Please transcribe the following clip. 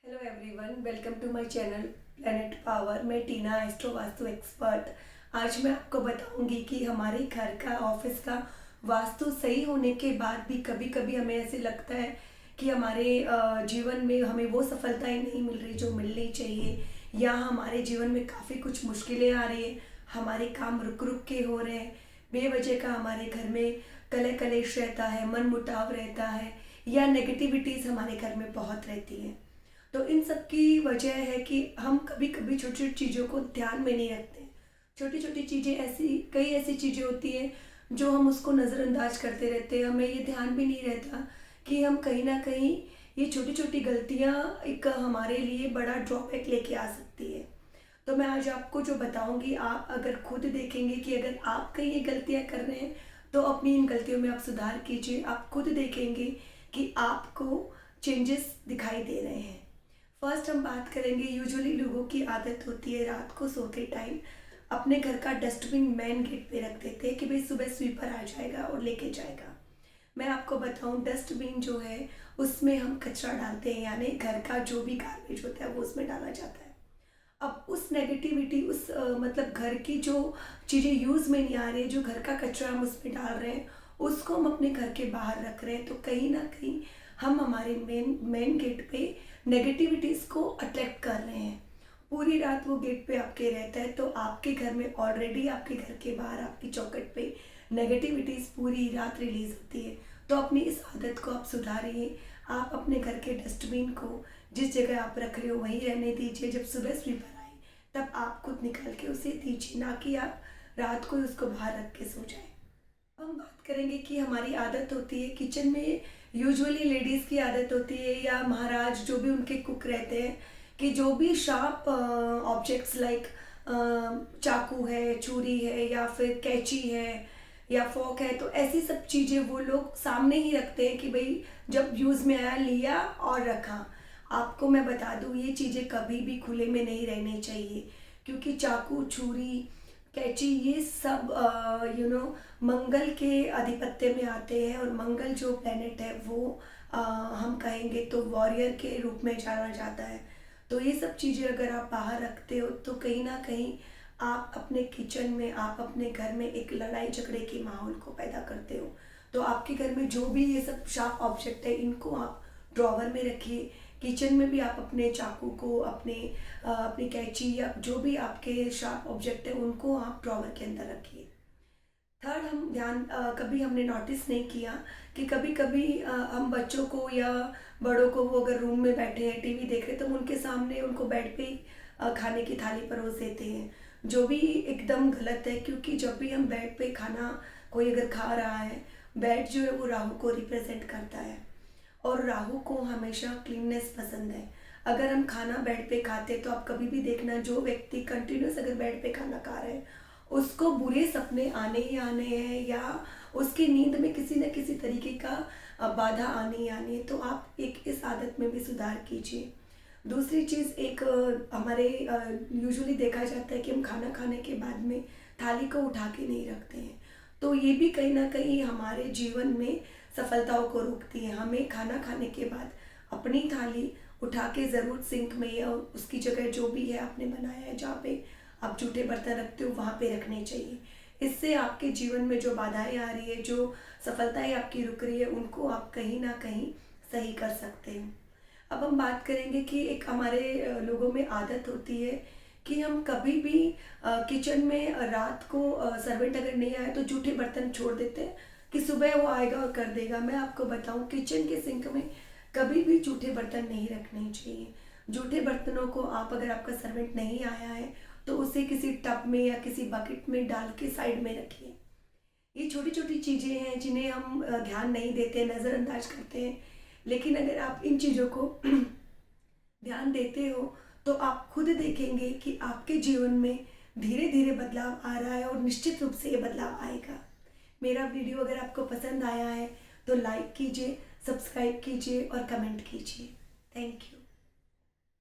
Hello everyone, welcome to my channel Planet Power. मैं Tina, astro vastu expert. आज मैं आपको बताऊंगी कि हमारे घर का, ऑफिस का वास्तु सही होने के बाद भी कभी कभी हमें ऐसे लगता है कि हमारे जीवन में हमें वो सफलताएं नहीं मिल रही जो मिलनी चाहिए, या हमारे जीवन में काफ़ी कुछ मुश्किलें आ रही है, हमारे काम रुक रुक के हो रहे हैं, बेवजह का हमारे घर में कलह कलेश रहता है, मन मुटाव रहता है, या नेगेटिविटीज़ हमारे घर में बहुत रहती है। तो इन सब की वजह है कि हम कभी कभी छोटी छोटी चीज़ों को ध्यान में नहीं रखते। छोटी छोटी चीज़ें ऐसी, कई ऐसी चीज़ें होती हैं जो हम उसको नज़रअंदाज करते रहते हैं। हमें ये ध्यान भी नहीं रहता कि हम कहीं ना कहीं ये छोटी छोटी गलतियाँ एक हमारे लिए बड़ा ड्रॉबैक लेके आ सकती है। तो मैं आज आपको जो बताऊंगी, आप अगर खुद देखेंगे कि अगर आप कहीं ये गलतियाँ कर रहे हैं तो अपनी इन गलतियों में आप सुधार कीजिए। आप खुद देखेंगे कि आपको चेंजेस दिखाई दे रहे हैं। फर्स्ट हम बात करेंगे, यूजुअली लोगों की आदत होती है रात को सोते टाइम अपने घर का डस्टबिन मेन गेट पे रख देते हैं कि भाई सुबह स्वीपर आ जाएगा और लेके जाएगा। मैं आपको बताऊं, डस्टबिन जो है उसमें हम कचरा डालते हैं, यानी घर का जो भी गार्बेज होता है वो उसमें डाला जाता है। अब उस नेगेटिविटी, उस मतलब घर की जो चीज़ें यूज़ में नहीं आ रही, जो घर का कचरा हम उसमें डाल रहे हैं, उसको हम अपने घर के बाहर रख रहे हैं। तो कहीं ना कहीं हम हमारे मेन गेट पे नेगेटिविटीज़ को अट्रैक्ट कर रहे हैं। पूरी रात वो गेट पे आपके रहता है, तो आपके घर में ऑलरेडी, आपके घर के बाहर, आपकी चौखट पे नेगेटिविटीज़ पूरी रात रिलीज होती है। तो अपनी इस आदत को आप सुधारिए। आप अपने घर के डस्टबिन को जिस जगह आप रख रहे हो वहीं रहने दीजिए। जब सुबह स्वीपर आए तब आप खुद निकाल के उसे दीजिए, ना कि आप रात को उसको बाहर रख के सो जाए। हम बात करेंगे कि हमारी आदत होती है किचन में, यूजुअली लेडीज़ की आदत होती है, या महाराज जो भी उनके कुक रहते हैं, कि जो भी शार्प ऑब्जेक्ट्स लाइक चाकू है, छुरी है, या फिर कैंची है, या फोक है, तो ऐसी सब चीज़ें वो लोग सामने ही रखते हैं कि भाई जब यूज़ में आया लिया और रखा। आपको मैं बता दूँ, ये चीज़ें कभी भी खुले में नहीं रहनी चाहिए, क्योंकि चाकू, छुरी, कैची, ये सब मंगल के आधिपत्य में आते हैं। और मंगल जो प्लेनेट है वो हम कहेंगे तो वॉरियर के रूप में जाना जाता है। तो ये सब चीज़ें अगर आप बाहर रखते हो तो कहीं ना कहीं आप अपने किचन में, आप अपने घर में एक लड़ाई झगड़े के माहौल को पैदा करते हो। तो आपके घर में जो भी ये सब शार्प ऑब्जेक्ट है, इनको आप ड्रॉवर में रखिए। किचन में भी आप अपने चाकू को, अपनी कैंची, या जो भी आपके शार्प ऑब्जेक्ट है उनको आप ड्रॉवर के अंदर रखिए। थर्ड, हम ध्यान कभी हमने नोटिस नहीं किया कि कभी कभी हम बच्चों को या बड़ों को, वो अगर रूम में बैठे हैं टीवी देख रहे हैं, तो उनके सामने उनको बेड पे खाने की थाली परोस देते हैं, जो भी एकदम गलत है। क्योंकि जब भी हम बेड पे खाना कोई अगर खा रहा है, बेड जो है वो राहु को रिप्रेजेंट करता है, और राहु को हमेशा क्लीननेस पसंद है। अगर हम खाना बेड पे खाते, तो आप कभी भी देखना, जो व्यक्ति कंटिन्यूस अगर बेड पे खाना खा रहे हैं उसको बुरे सपने आने ही आने हैं, या उसकी नींद में किसी न किसी तरीके का बाधा आने ही आनी है। तो आप एक इस आदत में भी सुधार कीजिए। दूसरी चीज़, एक हमारे यूजुअली देखा जाता है कि हम खाना खाने के बाद में थाली को उठा के नहीं रखते हैं। तो ये भी कहीं ना कहीं हमारे जीवन में सफलताओं को रोकती है। हमें खाना खाने के बाद अपनी थाली उठा के ज़रूर सिंक में, या उसकी जगह जो भी है आपने बनाया है, जहाँ पे आप जूठे बर्तन रखते हो वहाँ पे रखने चाहिए। इससे आपके जीवन में जो बाधाएं आ रही है, जो सफलताएं आपकी रुक रही है, उनको आप कहीं ना कहीं सही कर सकते हो। अब हम बात करेंगे कि एक हमारे लोगों में आदत होती है कि हम कभी भी किचन में रात को सर्वेंट अगर नहीं आए तो जूठे बर्तन छोड़ देते हैं कि सुबह वो आएगा और कर देगा। मैं आपको बताऊं, किचन के सिंक में कभी भी जूठे बर्तन नहीं रखने चाहिए। जूठे बर्तनों को आप, अगर आपका सर्वेंट नहीं आया है तो उसे किसी टब में या किसी बकेट में डाल के साइड में रखिए। ये छोटी छोटी चीज़ें हैं जिन्हें हम ध्यान नहीं देते, नज़रअंदाज करते हैं। लेकिन अगर आप इन चीज़ों को ध्यान देते हो तो आप खुद देखेंगे कि आपके जीवन में धीरे धीरे बदलाव आ रहा है, और निश्चित रूप से ये बदलाव आएगा। मेरा वीडियो अगर आपको पसंद आया है तो लाइक कीजिए, सब्सक्राइब कीजिए और कमेंट कीजिए। Thank you.